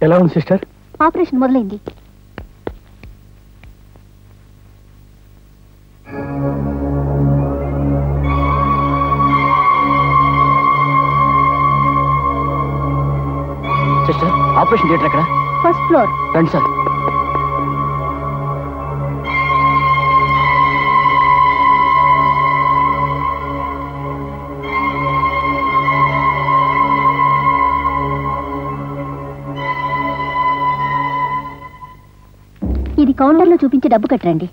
ఎలా ఉంది sister? Operation మొదలైంది. సిస్టర్, ఆపరేషన్ థియేటర్ ఎక్కడ? First floor. రండి సార్. ఇది కౌంటర్లో చూపించి డబ్బు కట్టండి.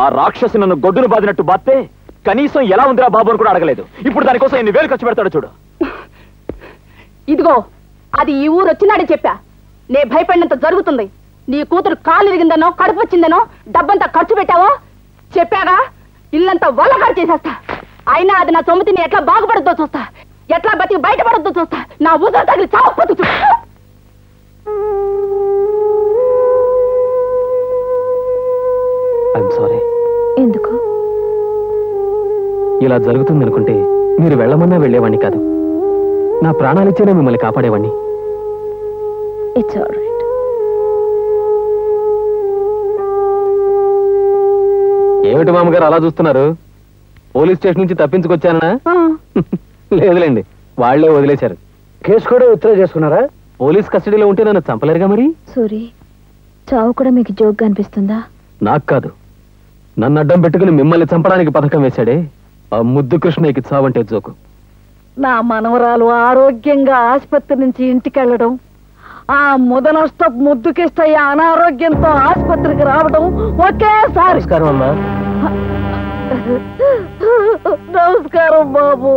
ఆ రాక్షసి నన్ను గొడ్డును బాదినట్టు బాస్తే కనీసం ఎలా ఉందిరా బాబు అని కూడా అడగలేదు. ఇప్పుడు దానికోసం ఎన్ని వేలు ఖర్చు పెడతాడో చూడు. ఇదిగో, అది ఈ ఊరు వచ్చినాడే చెప్పా. నే భయపడినంత జరుగుతుంది. నీ కూతురు కాలు ఇరిగిందనో కడుపు వచ్చిందనో డబ్బంతా ఖర్చు పెట్టావో చెప్పాగా ఇల్లంతా వల్లకాడు చేసేస్తా. అయినా అది నా సొమ్ముతిని ఎట్లా బాగుపడద్దో చూస్తా, ఎట్లా బతికి బయటపడద్దో చూస్తా. నా ఊసలు తగిలి చావపోతు చూ. I'm sorry. ఎందుకు? ఇలా జరుగుతుందనుకుంటే మీరు వెళ్ళమన్నా వెళ్ళేవాణ్ణి కాదు. నా ప్రాణాలిచ్చేనే మిమ్మల్ని కాపాడేవాణ్ణి. It's all right. ఏమిటి మామగారు అలా చూస్తున్నారు? పోలీస్ స్టేషన్ నుంచి తప్పించుకొచ్చానా? లేదులేండి, వాళ్లే వదిలేశారు. కేసు కూడా విత్డ్రా చేసుకున్నారా? పోలీస్ కస్టడీలో ఉంటే నన్ను చంపలేరుగా మరి. సూరి, చావు కూడా మీకు జోక్గా అనిపిస్తుందా? నాకు కాదు, నన్ను అడ్డం పెట్టుకుని మిమ్మల్ని చంపడానికి పథకం వేశాడే ఆ ముద్దు కృష్ణయ్యకి చావంటే జోకు. నా మనవరాలు ఆరోగ్యంగా ఆసుపత్రి నుంచి ఇంటికి వెళ్ళడం, ఆ ముదనష్ట ముద్దుకిస్తయ్య అనారోగ్యంతో ఆసుపత్రికి రావడం ఒకేసారి. నమస్కారం అమ్మా. నమస్కారం బాబు.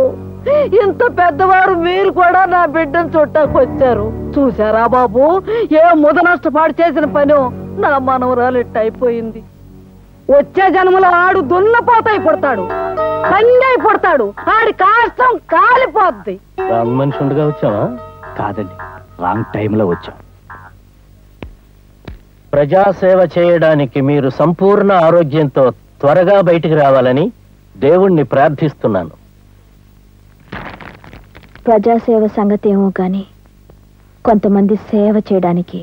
ఇంత పెద్దవారు మీరు కూడా నా బిడ్డను చుట్టాకు వచ్చారు. చూసారా బాబు, ఏ ముదనష్టపాడు చేసిన పని నా మనవరాలు ఇట్టయిపోయింది. వచ్చే జన్మలో ఆడు దున్నపోతాయి పుడతాడు, కంగాయి పుడతాడు. ఆడి కాష్టం కాలిపోద్ది. రాంగ్ మనిషి ఉండగా వచ్చావా? కాదండి, రాంగ్ టైంలో వచ్చాం. ప్రజాసేవ చేయడానికి మీరు సంపూర్ణ ఆరోగ్యంతో త్వరగా బయటికి రావాలని దేవుణ్ణి ప్రార్థిస్తున్నాను. ప్రజాసేవ సంగతి ఏమో గాని కొంతమంది సేవ చేయడానికి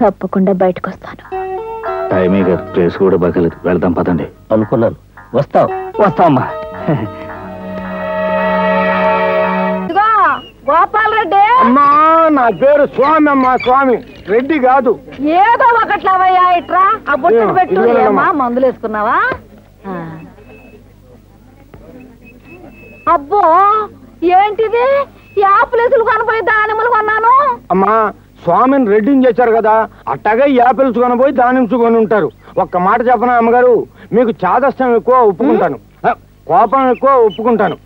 తప్పకుండా బయటకు వస్తాను. టైమే గారు, ప్లేస్ కూడా బాగలేదు. వెళ్దాం పదండి. అనుకున్నాను. వస్తామమ్మా. గోపాల్ రెడ్డి. అమ్మా, నా పేరు స్వామి అమ్మా. స్వామి రెడ్డి కాదు. ఏదో ఒకట్లవయ్యా, ఇట్రా ఆ బొట్టు పెట్టు. ఏమ్మా, మందులు వేసుకున్నావా? అబ్బో, ఏంటిది? యాపిల్స్ కొనపోయి దానిమ్మలు కొన్నాను. అమ్మా, స్వామిని రెడ్డిని చేశారు కదా, అట్టగా యాపిల్స్ కొనపోయి దానిమ్స్ కొని ఉంటారు. ఒక్క మాట చెప్పనా అమ్మగారు, మీకు చాదస్తం ఎక్కువ ఒప్పుకుంటాను, కోపం ఎక్కువ ఒప్పుకుంటాను,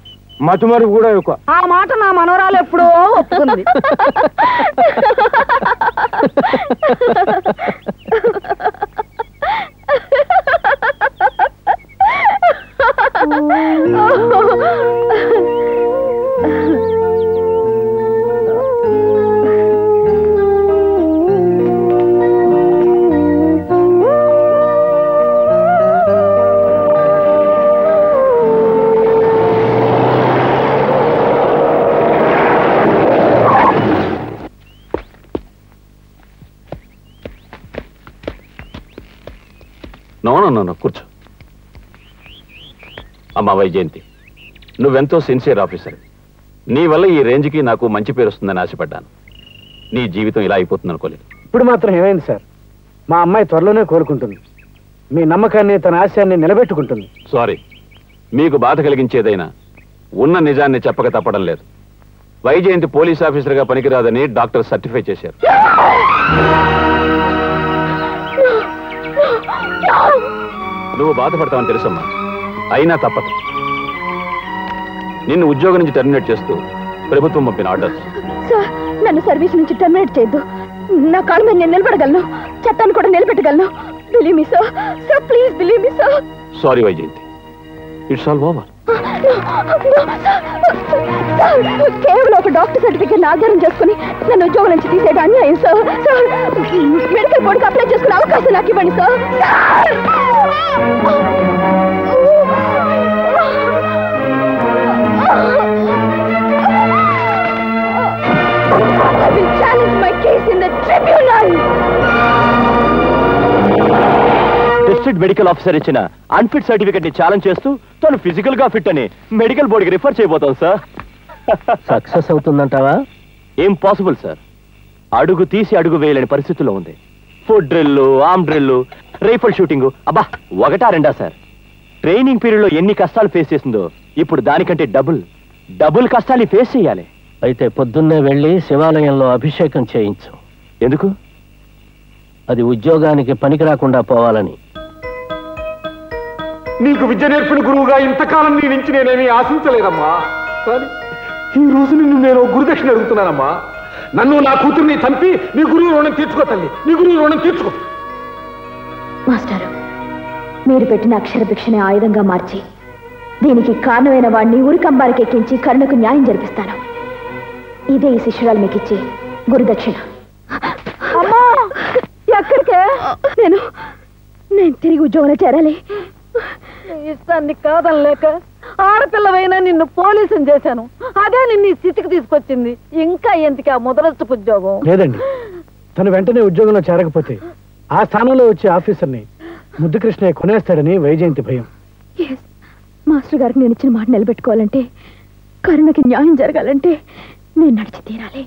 మతిమరుపు కూడా ఎక్కువ. ఆ మాట నా మనవరాలు ఎప్పుడో ఒప్పుకుంది. నో కూర్చో. అమ్మా వైజయంతి, నువ్వెంతో సిన్సియర్ ఆఫీసర్. నీ వల్ల ఈ రేంజ్కి నాకు మంచి పేరు వస్తుందని ఆశపడ్డాను. నీ జీవితం ఇలా అయిపోతుంది అనుకోలేదు. ఇప్పుడు మాత్రం ఏమైంది సార్? మా అమ్మాయి త్వరలోనే కోలుకుంటుంది. మీ నమ్మకాన్ని, తన ఆశయాన్ని నిలబెట్టుకుంటుంది. సారీ, మీకు బాధ కలిగించేదైనా ఉన్న నిజాన్ని చెప్పక తప్పడం లేదు. వైజయంతి పోలీస్ ఆఫీసర్గా పనికిరాదని డాక్టర్ సర్టిఫై చేశారు. నువ్వు బాధపడతావని తెలుసమ్మా, అయినా తప్పదు. నిన్ను ఉద్యోగం నుంచి టెర్మినేట్ చేస్తూ ప్రభుత్వం పంపిన ఆర్డర్స్. సార్, నన్ను సర్వీస్ నుంచి టెర్మినేట్ చేయొద్దు. నా కాళ్ళ మీద నేను నిలబడగలను, చట్టాన్ని కూడా నిలబెట్టగలను. Believe me sir. Sir please believe me sir. Sorry Vaijayanti, it's all over. కేవలం ఒక డాక్టర్ డాక్టర్ సర్టిఫికేట్ ఆధారం చేసుకుని నన్ను ఉద్యోగం నుంచి తీసేయడం అన్యాయం సార్. మెడికల్ బోర్డుకి అప్లై చేసుకునే అవకాశం నాకు ఇవ్వండి sir. I will challenge my case in the tribunal. District medical officer ఇచ్చిన అన్ఫిట్ సర్టిఫికెట్ ని ఛాలెంజ్ చేస్తూ తను ఫిజికల్ గా ఫిట్ అని మెడికల్ బోర్డుకి రిఫర్ చేయబోతాం సార్. సక్సెస్ అవుతుందంటావా? Impossible sir. అడుగు తీసి అడుగు వేయలేని పరిస్థితుల్లో ఉంది. Foot drill, arm drill, rifle shooting, అబ్బా ఒకటా రెండా సార్. ట్రైనింగ్ పీరియడ్ లో ఎన్ని కష్టాలు ఫేస్ చేసిందో ఇప్పుడు దానికంటే డబుల్ కష్టాలు ఫేస్ చేయాలి. అయితే పొద్దున్నే వెళ్ళి శివాలయంలో అభిషేకం చేయించు. ఎందుకు? అది ఉద్యోగానికి పనికి రాకుండా పోవాలని. నీకు విద్య నేర్పిన గురువుగా ఇంతకాలం నీ నుంచి నేనేమీ ఆశించలేదమ్మా. కానీ ఈ రోజు నిన్ను నేను గురుదక్షిణ అడుగుతున్నానమ్మా. నన్ను నా కూతుర్ని చంపి నీ గురువు రుణం తీర్చుకో తల్లి, నీ గురువు రుణం తీర్చుకో. మాస్టారు, మీరు పెట్టిన అక్షర భిక్షని ఆయుధంగా మార్చి దీనికి కారణమైన వాడిని ఉరికంబారికి ఎక్కించి కరుణకు న్యాయం జరిపిస్తాను. ఇదే ఈ శిష్యురాలు మీకు ఇచ్చే గురుదక్షిణ. అమ్మా, ఎక్కడికే? నేను తిరిగి ఉద్యోగంలో చేరాలి. ఇష్టాన్ని కాదనలేక ఆడపిల్లవైనా నిన్ను పోలీసుని చేశాను. అదే నిన్ను ఈ స్థితికి తీసుకొచ్చింది. ఇంకా ఎందుకు ఆ మొదలస్తు ఉద్యోగం? లేదండి, తను వెంటనే ఉద్యోగంలో చేరకపోతే ఆ స్థానంలో వచ్చే ఆఫీసర్ని ముద్దు కృష్ణయ్య కొనేస్తాడని వైజయంతి భయం. మాస్టర్ గారికి నేను ఇచ్చిన మాట నిలబెట్టుకోవాలంటే, కరుణకి న్యాయం జరగాలంటే నేను నడిచి తీరాలి.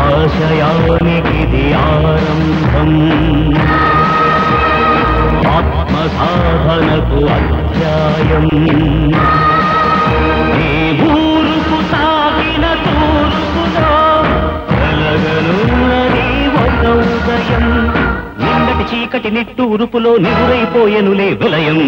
ఆశయానికిది ఆరంభం, ఆత్మసాధనకు అధ్యాయం. ఈ ఊరుకు తాగిన తూర్పులో కలగనున్నది ఒక ఉదయం. నిన్నటి చీకటి నిట్టూరుపులో నిగురైపోయెనులే విలయం.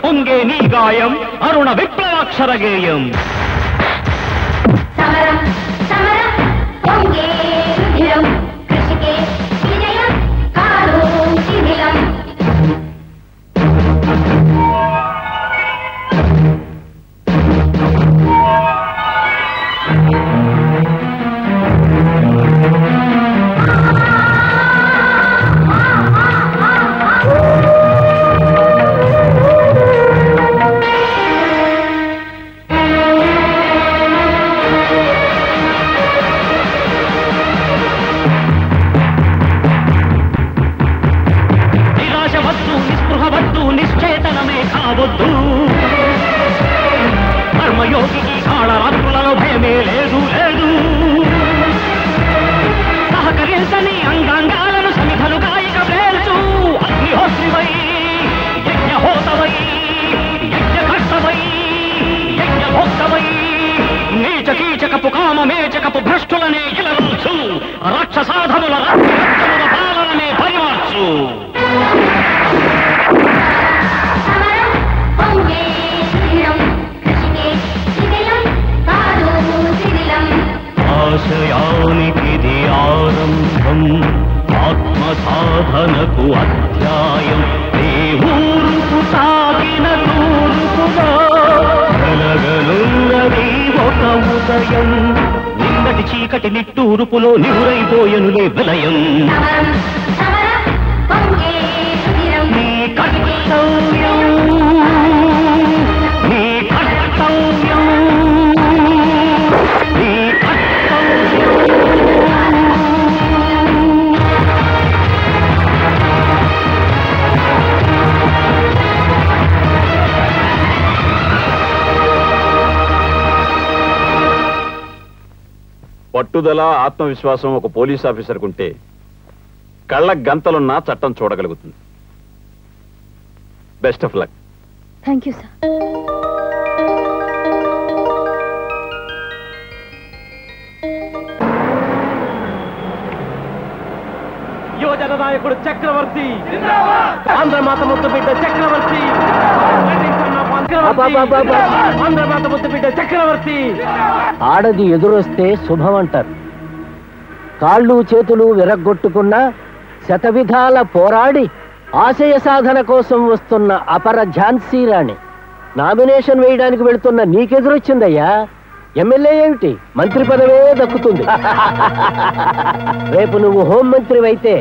పొంగే నీ గాయం అరుణ విప్లవాక్షరగేయం. భయమే లేదు లేదు సహకరించని అంగాంగాలను సమిధలు కాయిక ప్రేల్చు అగ్నిహోత్రివై యజ్ఞహోతవై యజ్ఞకర్తవై యజ్ఞభోక్తవై నీచ కీచకపు కామ మేచకపు భ్రష్టులనే ఇలవచ్చు రాక్షసాధముల రాజ్యముల పాలననే పరిమార్చు ఆశయానికిది ఆరంభం ఆత్మసాధనకు అధ్యాయం ఊరుకు తాకిన తూర్పుగా కలగనున్నది ఒక ఉదయం నిన్నటి చీకటి నిట్టూరుపులో నివురైపోయనులే విలయం నీ కర్తవ్యం నీ కర్తవ్యం నీ పట్టుదల ఆత్మవిశ్వాసం ఒక పోలీస్ ఆఫీసర్కు ఉంటే కళ్ళ గంతలున్నా చట్టం చూడగలుగుతుంది. Best of luck. Thank you sir. యువజన నాయకుడు చక్రవర్తి, ఆంధ్రమాత ముద్దు బిడ్డ చక్రవర్తి, ఆంధ్రమాత ముద్దు బిడ్డ చక్రవర్తి. ఆడది ఎదురొస్తే శుభం అంటారు. కాళ్ళు చేతులు విరగ్గొట్టుకున్నా శతవిధాల పోరాడి ఆశయ సాధన కోసం వస్తున్న అపర ఝాన్సీ రాణి నామినేషన్ వేయడానికి వెళుతున్న నీకెదురొచ్చిందయ్యా. ఎమ్మెల్యే ఏమిటి, మంత్రి పదవే దక్కుతుంది. రేపు నువ్వు హోంమంత్రివైతే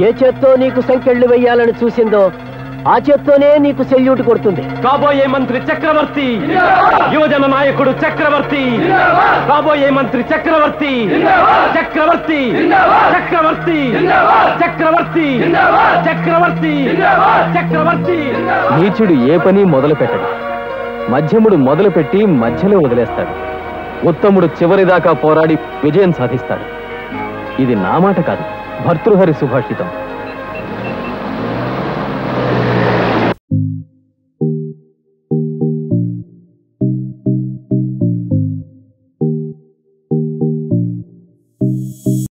ఏ చేత్తో నీకు సంకెళ్ళు వెయ్యాలని చూసిందో ఆ చేత్తోనే నీకు సెల్యూట్ కొడుతుంది. కాబోయే మంత్రి చక్రవర్తి, యువజన నాయకుడు చక్రవర్తి, కాబోయే మంత్రి చక్రవర్తి, చక్రవర్తి, చక్రవర్తి, చక్రవర్తి, చక్రవర్తి, చక్రవర్తి. నీచుడు ఏ పని మొదలు పెట్టడు, మధ్యముడు మొదలుపెట్టి మధ్యలో వదిలేస్తాడు, ఉత్తముడు చివరిదాకా పోరాడి విజయం సాధిస్తాడు. ఇది నా మాట కాదు, భర్తృహరి సుభాషితం.